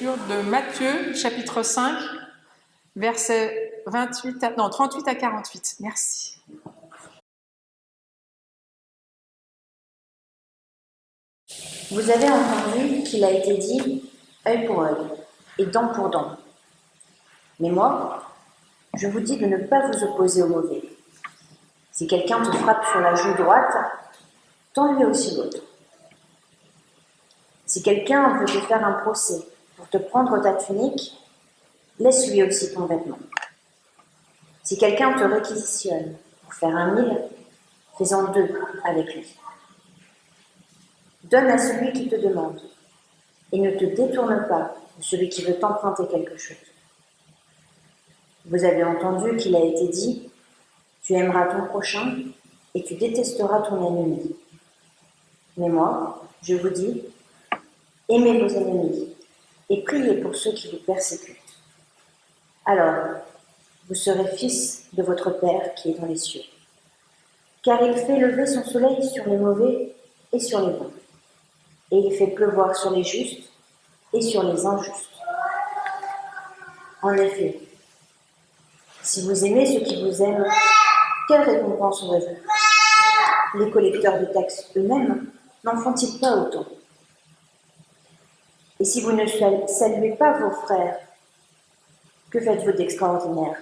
lecture de Matthieu, chapitre 5, versets 38 à 48. Merci. Vous avez entendu qu'il a été dit œil pour œil et dent pour dent. Mais moi, je vous dis de ne pas vous opposer au mauvais. Si quelqu'un te frappe sur la joue droite, tends-lui aussi l'autre. Si quelqu'un veut te faire un procès pour te prendre ta tunique, laisse-lui aussi ton vêtement. Si quelqu'un te réquisitionne pour faire 1 000, fais-en 2 avec lui. Donne à celui qui te demande, et ne te détourne pas de celui qui veut t'emprunter quelque chose. Vous avez entendu qu'il a été dit, tu aimeras ton prochain et tu détesteras ton ennemi. Mais moi, je vous dis, aimez vos ennemis et priez pour ceux qui vous persécutent. Alors, vous serez fils de votre Père qui est dans les cieux. Car il fait lever son soleil sur les mauvais et sur les bons. Et il fait pleuvoir sur les justes et sur les injustes. En effet, si vous aimez ceux qui vous aiment, quelle récompense aurez-vous? Les collecteurs de taxes eux-mêmes n'en font-ils pas autant? Et si vous ne saluez pas vos frères, que faites-vous d'extraordinaire?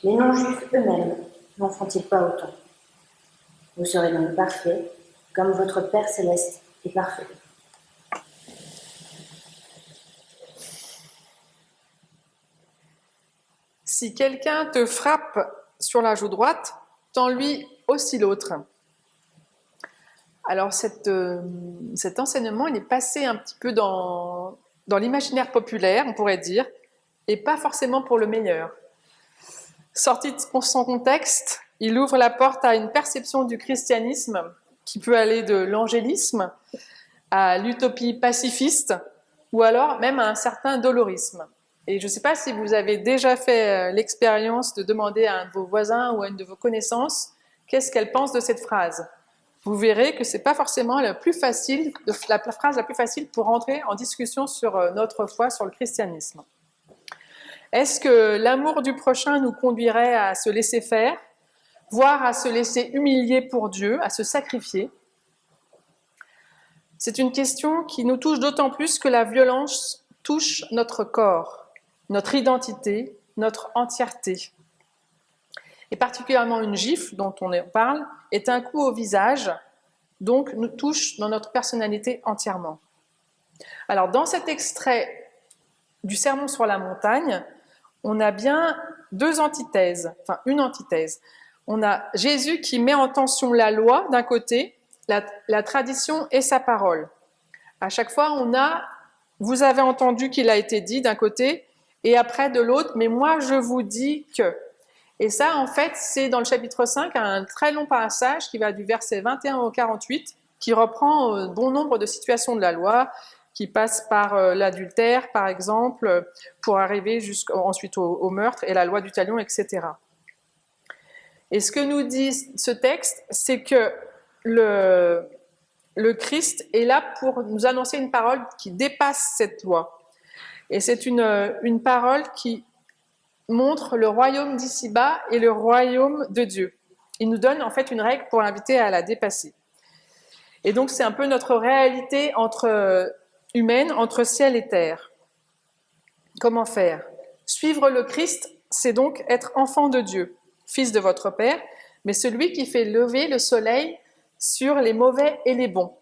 Les non-juifs eux-mêmes n'en font-ils pas autant? Vous serez donc parfaits, comme votre Père céleste est parfait. Si quelqu'un te frappe sur la joue droite, tends-lui aussi l'autre. Alors cet enseignement, il est passé un petit peu dans l'imaginaire populaire, on pourrait dire, et pas forcément pour le meilleur. Sorti de son contexte, il ouvre la porte à une perception du christianisme qui peut aller de l'angélisme à l'utopie pacifiste, ou alors même à un certain dolorisme. Et je ne sais pas si vous avez déjà fait l'expérience de demander à un de vos voisins ou à une de vos connaissances qu'est-ce qu'elle pense de cette phrase. Vous verrez que ce n'est pas forcément la phrase la plus facile pour rentrer en discussion sur notre foi, sur le christianisme. Est-ce que l'amour du prochain nous conduirait à se laisser faire, voire à se laisser humilier pour Dieu, à se sacrifier? C'est une question qui nous touche d'autant plus que la violence touche notre corps, notre identité, notre entièreté. Et particulièrement une gifle, dont on parle, est un coup au visage, donc nous touche dans notre personnalité entièrement. Alors dans cet extrait du Sermon sur la montagne, on a bien une antithèse. On a Jésus qui met en tension la loi d'un côté, la tradition et sa parole. À chaque fois, on a « vous avez entendu qu'il a été dit » d'un côté, et après de l'autre « mais moi je vous dis que ». Et ça, en fait, c'est dans le chapitre 5, un très long passage qui va du verset 21 au 48, qui reprend bon nombre de situations de la loi, qui passe par l'adultère, par exemple, pour arriver ensuite au meurtre et la loi du talion, etc. Et ce que nous dit ce texte, c'est que le Christ est là pour nous annoncer une parole qui dépasse cette loi. Et c'est une parole qui montre le royaume d'ici-bas et le royaume de Dieu. Il nous donne en fait une règle pour l'inviter à la dépasser. Et donc c'est un peu notre réalité humaine entre ciel et terre. Comment faire? Suivre le Christ, c'est donc être enfant de Dieu, fils de votre Père, mais celui qui fait lever le soleil sur les mauvais et les bons.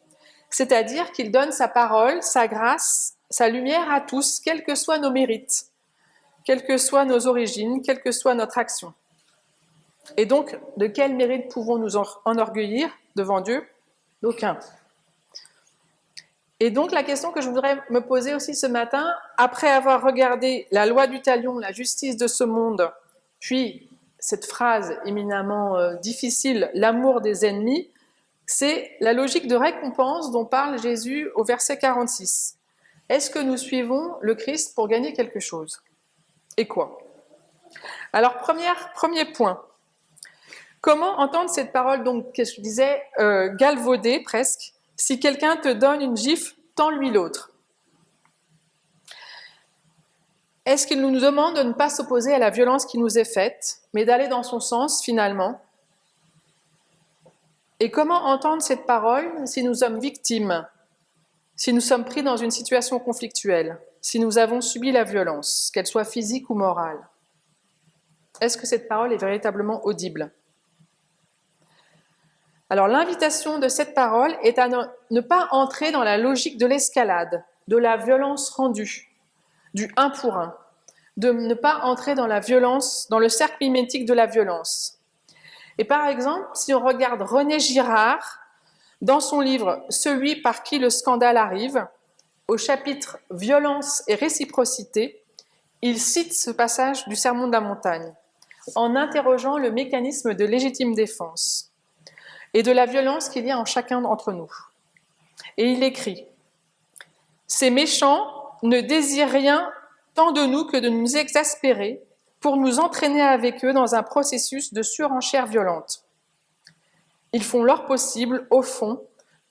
C'est-à-dire qu'il donne sa parole, sa grâce, sa lumière à tous, quels que soient nos mérites, quelles que soient nos origines, quelle que soit notre action. Et donc, de quel mérite pouvons-nous enorgueillir devant Dieu? D'aucun. Et donc, la question que je voudrais me poser aussi ce matin, après avoir regardé la loi du talion, la justice de ce monde, puis cette phrase éminemment difficile, l'amour des ennemis, c'est la logique de récompense dont parle Jésus au verset 46. Est-ce que nous suivons le Christ pour gagner quelque chose? Et quoi? Alors, premier point. Comment entendre cette parole, donc, que je disais, galvaudée presque, si quelqu'un te donne une gifle, tends-lui l'autre. est-ce qu'il nous demande de ne pas s'opposer à la violence qui nous est faite, mais d'aller dans son sens finalement? Et comment entendre cette parole si nous sommes victimes, si nous sommes pris dans une situation conflictuelle, si nous avons subi la violence, qu'elle soit physique ou morale? Est-ce que cette parole est véritablement audible? Alors l'invitation de cette parole est à ne pas entrer dans la logique de l'escalade, de la violence rendue, du un pour un, de ne pas entrer dans la violence, dans le cercle mimétique de la violence. Et par exemple, si on regarde René Girard, dans son livre « Celui par qui le scandale arrive », au chapitre « Violence et réciprocité », il cite ce passage du Sermon de la montagne, en interrogeant le mécanisme de légitime défense et de la violence qu'il y a en chacun d'entre nous. Et il écrit « Ces méchants ne désirent rien tant de nous que de nous exaspérer pour nous entraîner avec eux dans un processus de surenchère violente. Ils font leur possible, au fond,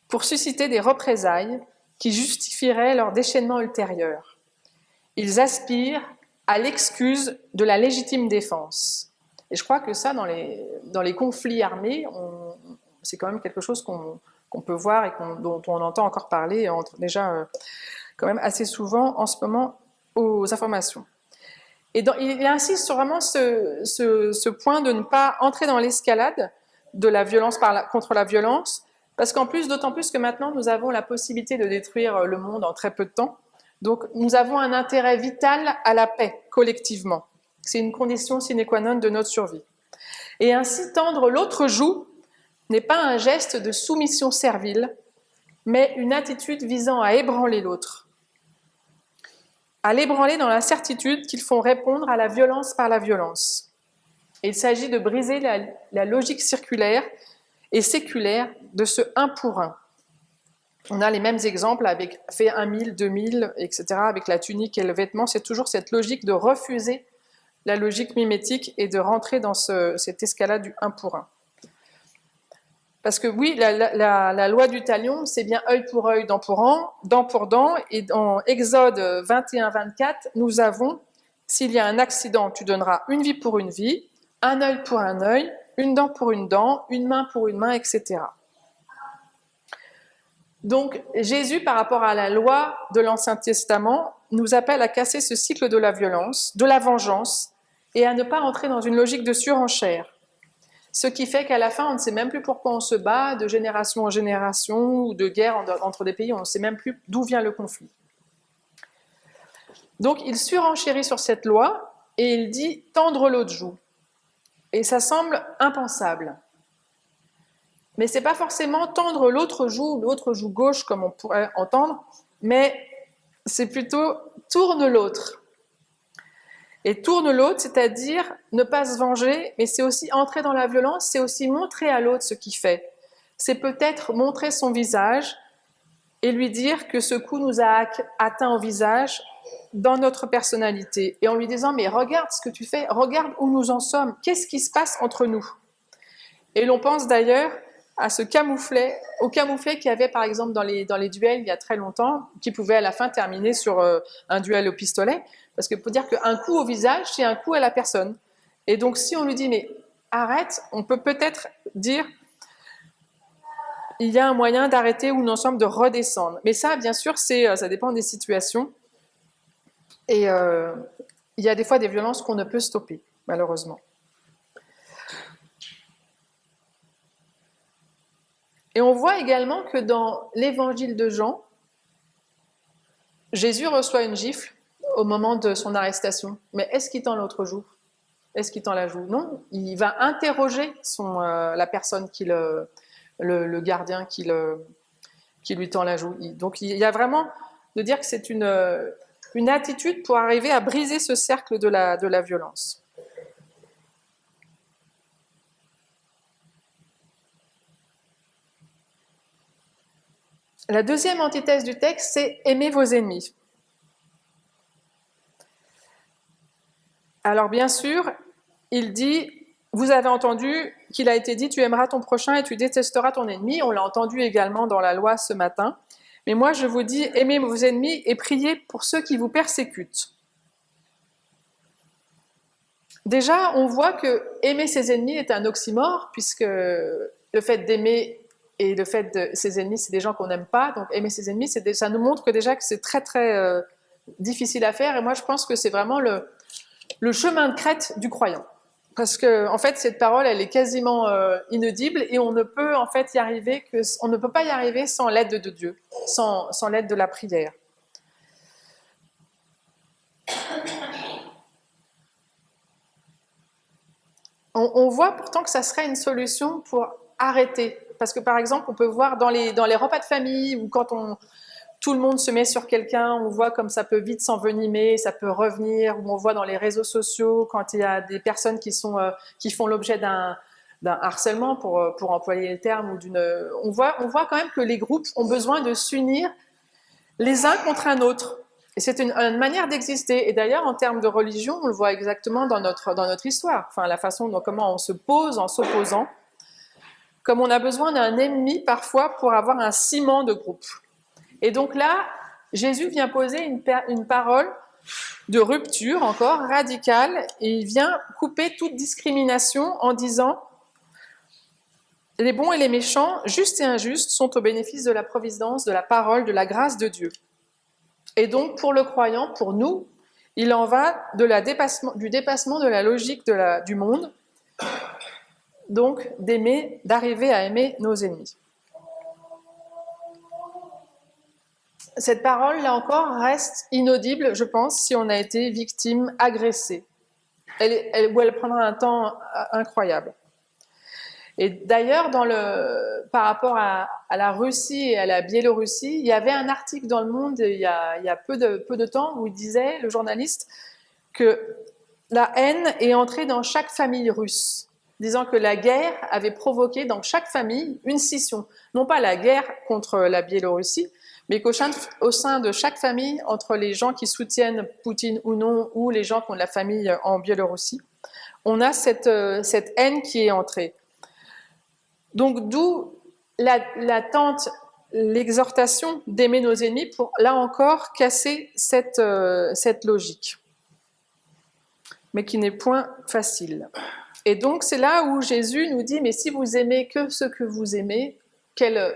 pour susciter des représailles qui justifieraient leur déchaînement ultérieur. Ils aspirent à l'excuse de la légitime défense. » Et je crois que ça, dans les conflits armés, c'est quand même quelque chose qu'on peut voir et dont on entend encore parler déjà quand même assez souvent en ce moment aux informations. Et il insiste sur vraiment ce point de ne pas entrer dans l'escalade de la violence contre la violence, parce qu'en plus, d'autant plus que maintenant, nous avons la possibilité de détruire le monde en très peu de temps. Donc, nous avons un intérêt vital à la paix, collectivement. C'est une condition sine qua non de notre survie. Et ainsi, tendre l'autre joue n'est pas un geste de soumission servile, mais une attitude visant à ébranler l'autre. À l'ébranler dans la certitude qu'ils font répondre à la violence par la violence. Et il s'agit de briser la logique circulaire et séculaire de ce un pour un. On a les mêmes exemples avec fait 1000, 2000, etc. Avec la tunique et le vêtement. C'est toujours cette logique de refuser la logique mimétique et de rentrer dans cette escalade du un pour un. Parce que oui, la loi du talion, c'est bien œil pour œil, dent pour dent. Et dans Exode 21-24, nous avons, s'il y a un accident, tu donneras une vie pour une vie, un œil pour un œil, une dent pour une dent, une main pour une main, etc. Donc Jésus, par rapport à la loi de l'Ancien Testament, nous appelle à casser ce cycle de la violence, de la vengeance, et à ne pas entrer dans une logique de surenchère. Ce qui fait qu'à la fin, on ne sait même plus pourquoi on se bat de génération en génération ou de guerre entre des pays, on ne sait même plus d'où vient le conflit. Donc il surenchérit sur cette loi et il dit « tendre l'autre joue ». Et ça semble impensable. Mais ce n'est pas forcément tendre l'autre joue gauche comme on pourrait entendre, mais c'est plutôt tourne l'autre. Et tourne l'autre, c'est-à-dire ne pas se venger, mais c'est aussi entrer dans la violence, c'est aussi montrer à l'autre ce qu'il fait. C'est peut-être montrer son visage et lui dire que ce coup nous a atteint au visage dans notre personnalité. Et en lui disant, mais regarde ce que tu fais, regarde où nous en sommes, qu'est-ce qui se passe entre nous? Et l'on pense d'ailleurs à au camouflet qu'il y avait par exemple dans les duels il y a très longtemps, qui pouvait à la fin terminer sur un duel au pistolet, parce que pour dire qu'un coup au visage, c'est un coup à la personne. Et donc si on lui dit mais arrête, on peut peut-être dire il y a un moyen d'arrêter ou ensemble de redescendre. Mais ça, bien sûr, ça dépend des situations. Et il y a des fois des violences qu'on ne peut stopper, malheureusement. Et on voit également que dans l'évangile de Jean, Jésus reçoit une gifle au moment de son arrestation. Mais est-ce qu'il tend l'autre joue? Est-ce qu'il tend la joue? Non, il va interroger la personne le gardien qui lui tend la joue. Donc il y a vraiment de dire que c'est une attitude pour arriver à briser ce cercle de la violence. La deuxième antithèse du texte, c'est « aimez vos ennemis ». Alors bien sûr, il dit, vous avez entendu qu'il a été dit, tu aimeras ton prochain et tu détesteras ton ennemi. On l'a entendu également dans la loi ce matin. Mais moi, je vous dis, aimez vos ennemis et priez pour ceux qui vous persécutent. Déjà, on voit que aimer ses ennemis est un oxymore, puisque le fait d'aimer et le fait de ses ennemis, c'est des gens qu'on n'aime pas. Donc aimer ses ennemis, ça nous montre que déjà que c'est très très difficile à faire. Et moi, je pense que c'est vraiment le chemin de crête du croyant. Parce que en fait, cette parole, elle est quasiment inaudible et on ne peut en fait y arriver on ne peut pas y arriver sans l'aide de Dieu, sans l'aide de la prière. On voit pourtant que ça serait une solution pour arrêter. Parce que par exemple, on peut voir dans les repas de famille ou quand tout le monde se met sur quelqu'un, on voit comme ça peut vite s'envenimer, ça peut revenir, ou on voit dans les réseaux sociaux quand il y a des personnes qui font l'objet d'un harcèlement, pour employer le terme, ou on voit quand même que les groupes ont besoin de s'unir les uns contre un autre. Et c'est une manière d'exister. Et d'ailleurs, en termes de religion, on le voit exactement dans notre histoire. Enfin, la façon dont comment on se pose en s'opposant, comme on a besoin d'un ennemi parfois pour avoir un ciment de groupe. Et donc là, Jésus vient poser une parole de rupture encore radicale, et il vient couper toute discrimination en disant « Les bons et les méchants, justes et injustes, sont au bénéfice de la providence, de la parole, de la grâce de Dieu. » Et donc, pour le croyant, pour nous, il en va du dépassement de la logique du monde, donc d'arriver à aimer nos ennemis. Cette parole, là encore, reste inaudible, je pense, si on a été victime, agressée. Elle prendra un temps incroyable. Et d'ailleurs, par rapport à la Russie et à la Biélorussie, il y avait un article dans Le Monde il y a peu de temps où il disait, le journaliste, que la haine est entrée dans chaque famille russe, disant que la guerre avait provoqué dans chaque famille une scission. Non pas la guerre contre la Biélorussie, mais qu'au sein de chaque famille, entre les gens qui soutiennent Poutine ou non, ou les gens qui ont de la famille en Biélorussie, on a cette haine qui est entrée. Donc d'où l'attente, l'exhortation d'aimer nos ennemis pour, là encore, casser cette logique, mais qui n'est point facile. Et donc c'est là où Jésus nous dit, mais si vous aimez que ce que vous aimez, quel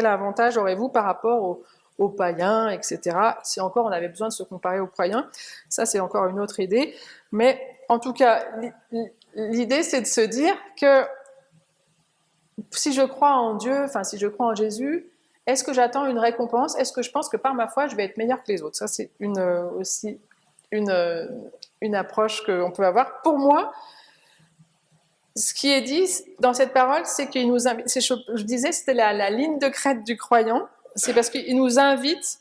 avantage aurez-vous par rapport aux païens, etc. Si encore on avait besoin de se comparer aux païens, ça c'est encore une autre idée. Mais en tout cas, l'idée c'est de se dire que si je crois en Dieu, enfin si je crois en Jésus, est-ce que j'attends une récompense? Est-ce que je pense que par ma foi je vais être meilleur que les autres? Ça c'est aussi une approche qu'on peut avoir. Pour moi, ce qui est dit dans cette parole, c'est qu'il nous invite, je disais, c'était la ligne de crête du croyant, c'est parce qu'il nous invite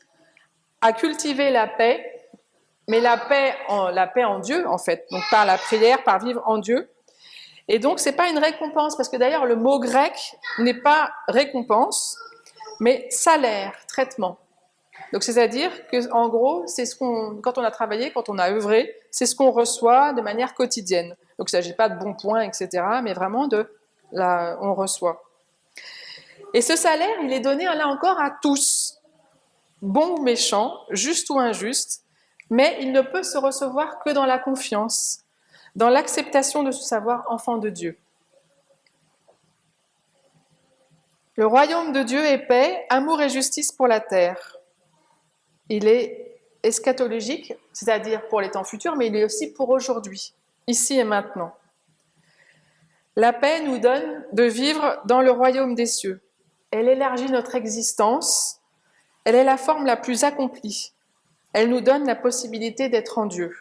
à cultiver la paix, mais la paix en Dieu, en fait, donc par la prière, par vivre en Dieu. Et donc, c'est pas une récompense, parce que d'ailleurs, le mot grec n'est pas récompense, mais salaire, traitement. Donc, c'est-à-dire que, en gros, quand on a travaillé, quand on a œuvré, c'est ce qu'on reçoit de manière quotidienne. Donc, il ne s'agit pas de bons points, etc., mais vraiment on reçoit. Et ce salaire, il est donné, là encore, à tous, bons ou méchants, justes ou injustes, mais il ne peut se recevoir que dans la confiance, dans l'acceptation de se savoir enfant de Dieu. Le royaume de Dieu est paix, amour et justice pour la terre. Il est eschatologique, c'est-à-dire pour les temps futurs, mais il est aussi pour aujourd'hui, ici et maintenant. La paix nous donne de vivre dans le royaume des cieux. Elle élargit notre existence, elle est la forme la plus accomplie. Elle nous donne la possibilité d'être en Dieu.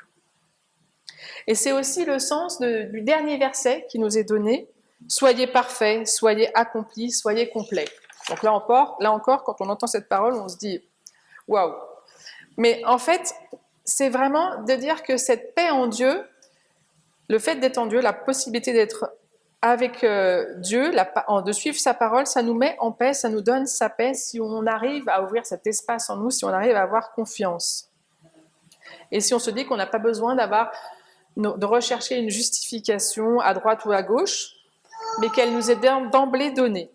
Et c'est aussi le sens du dernier verset qui nous est donné. Soyez parfaits, soyez accomplis, soyez complets. Donc là encore, quand on entend cette parole, on se dit waouh. Mais en fait, c'est vraiment de dire que cette paix en Dieu, le fait d'être en Dieu, la possibilité d'être avec Dieu, de suivre sa parole, ça nous met en paix, ça nous donne sa paix si on arrive à ouvrir cet espace en nous, si on arrive à avoir confiance. Et si on se dit qu'on n'a pas besoin de rechercher une justification à droite ou à gauche, mais qu'elle nous est d'emblée donnée.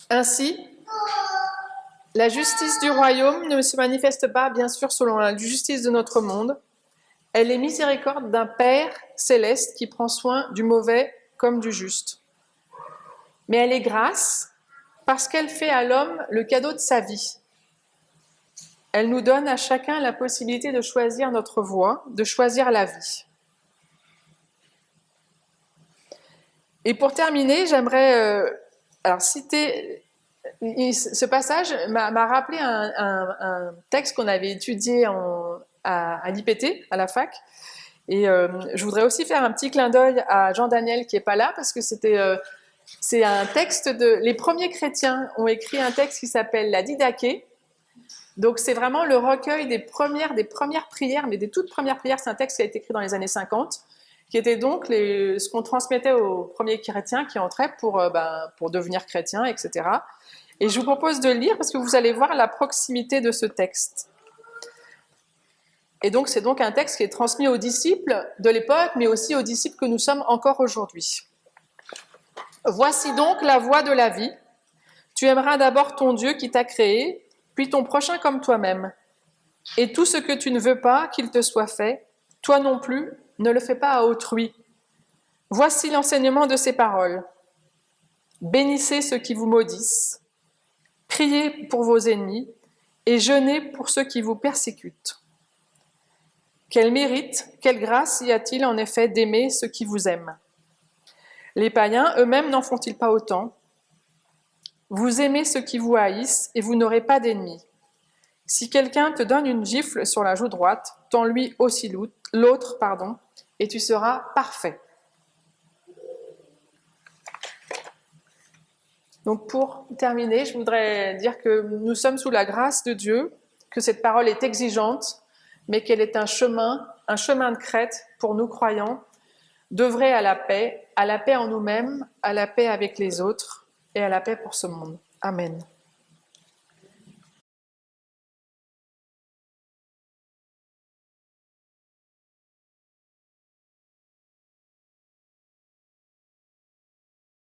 Ainsi, La justice du royaume ne se manifeste pas, bien sûr, selon la justice de notre monde. Elle est miséricorde d'un Père céleste qui prend soin du mauvais comme du juste. Mais elle est grâce parce qu'elle fait à l'homme le cadeau de sa vie. Elle nous donne à chacun la possibilité de choisir notre voie, de choisir la vie. Et pour terminer, j'aimerais citer... Ce passage m'a rappelé un texte qu'on avait étudié à l'IPT, à la fac. Et je voudrais aussi faire un petit clin d'œil à Jean-Daniel qui n'est pas là, parce que c'est un texte les premiers chrétiens ont écrit un texte qui s'appelle la Didaché. Donc c'est vraiment le recueil des premières prières, mais des toutes premières prières. C'est un texte qui a été écrit dans les années 50, qui était donc ce qu'on transmettait aux premiers chrétiens qui entraient pour devenir chrétiens, etc. Et je vous propose de le lire parce que vous allez voir la proximité de ce texte. Et donc c'est donc un texte qui est transmis aux disciples de l'époque, mais aussi aux disciples que nous sommes encore aujourd'hui. Voici donc la voie de la vie. Tu aimeras d'abord ton Dieu qui t'a créé, puis ton prochain comme toi-même. Et tout ce que tu ne veux pas qu'il te soit fait, toi non plus, ne le fais pas à autrui. Voici l'enseignement de ces paroles. Bénissez ceux qui vous maudissent, priez pour vos ennemis et jeûnez pour ceux qui vous persécutent. Quel mérite, quelle grâce y a-t-il en effet d'aimer ceux qui vous aiment? Les païens eux-mêmes n'en font-ils pas autant? Vous aimez ceux qui vous haïssent et vous n'aurez pas d'ennemis. Si quelqu'un te donne une gifle sur la joue droite, tends-lui aussi l'autre, et tu seras parfait. Donc pour terminer, je voudrais dire que nous sommes sous la grâce de Dieu, que cette parole est exigeante, mais qu'elle est un chemin de crête pour nous croyants, d'œuvrer à la paix en nous-mêmes, à la paix avec les autres et à la paix pour ce monde. Amen.